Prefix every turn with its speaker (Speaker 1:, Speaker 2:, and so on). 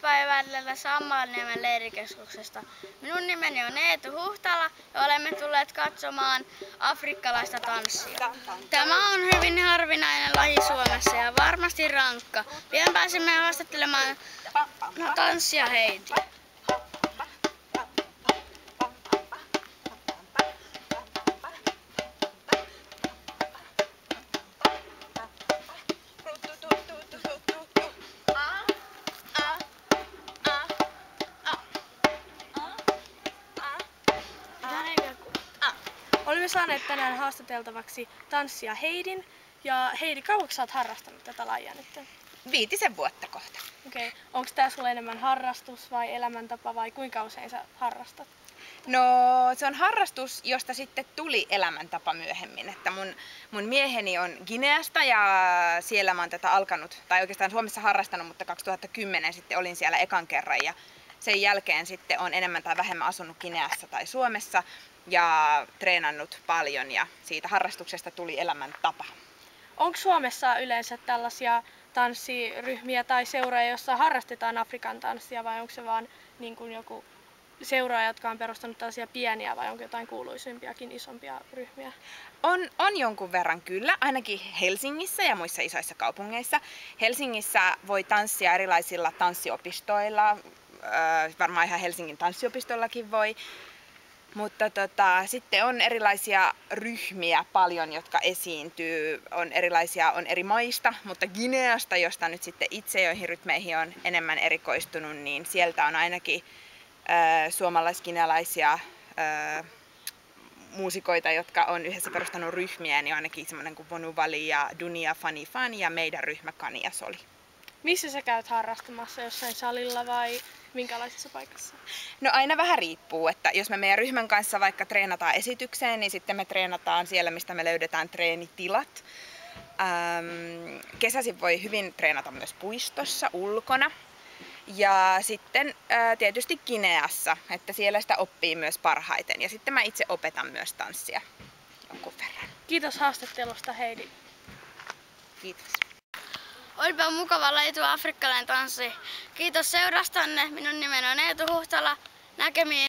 Speaker 1: iltapäivällä Sammalniemen leirikeskuksesta. Minun nimeni on Eetu Huhtala ja olemme tulleet katsomaan afrikkalaista tanssia. Tämä on hyvin harvinainen laji Suomessa ja varmasti rankka. Pian pääsimme haastattelemaan tanssia Heidiä.
Speaker 2: Olemme saaneet tänään haastateltavaksi tanssia Heidin. Ja Heidi, kauanko sä oot harrastanut tätä lajia nyt?
Speaker 3: 5 vuotta kohta.
Speaker 2: Okei. Onko tää sulle enemmän harrastus vai elämäntapa vai kuinka usein sä harrastat?
Speaker 3: No, se on harrastus, josta sitten tuli elämäntapa myöhemmin. Että mun mieheni on Gineasta ja siellä mä oon tätä alkanut, tai oikeastaan Suomessa harrastanut, mutta 2010 sitten olin siellä ekan kerran ja sen jälkeen sitten on enemmän tai vähemmän asunut Gineassa tai Suomessa ja treenannut paljon ja siitä harrastuksesta tuli elämäntapa.
Speaker 2: Onko Suomessa yleensä tällaisia tanssiryhmiä tai seuroja, joissa harrastetaan Afrikan tanssia vai onko se vaan niin kuin joku seuroja, jotka on perustanut tällaisia pieniä vai onko jotain kuuluisimpiakin isompia ryhmiä?
Speaker 3: On jonkun verran kyllä, ainakin Helsingissä ja muissa isoissa kaupungeissa. Helsingissä voi tanssia erilaisilla tanssiopistoilla, varmaan ihan Helsingin tanssiopistollakin voi. Mutta sitten on erilaisia ryhmiä paljon, jotka esiintyy, on eri maista, mutta Gineasta, josta nyt sitten itse joihin rytmeihin on enemmän erikoistunut, niin sieltä on ainakin suomalais-ginealaisia muusikoita, jotka on yhdessä perustanut ryhmiä, niin ainakin semmoinen kuin Vonuvali ja Dunia Fani Fan ja meidän ryhmä Kania Soli.
Speaker 2: Missä sä käyt harrastamassa, jossain salilla vai minkälaisessa paikassa?
Speaker 3: No aina vähän riippuu, että jos me meidän ryhmän kanssa vaikka treenataan esitykseen, niin sitten me treenataan siellä, mistä me löydetään treenitilat. Kesäisin voi hyvin treenata myös puistossa, ulkona. Ja sitten tietysti Gineassa, että siellä sitä oppii myös parhaiten. Ja sitten mä itse opetan myös tanssia jonkun verran.
Speaker 2: Kiitos haastattelusta, Heidi.
Speaker 3: Kiitos.
Speaker 1: Olipa mukava laji tuo afrikkalainen tanssi. Kiitos seurastanne. Minun nimeni on Eetu Huhtala. Näkemiin.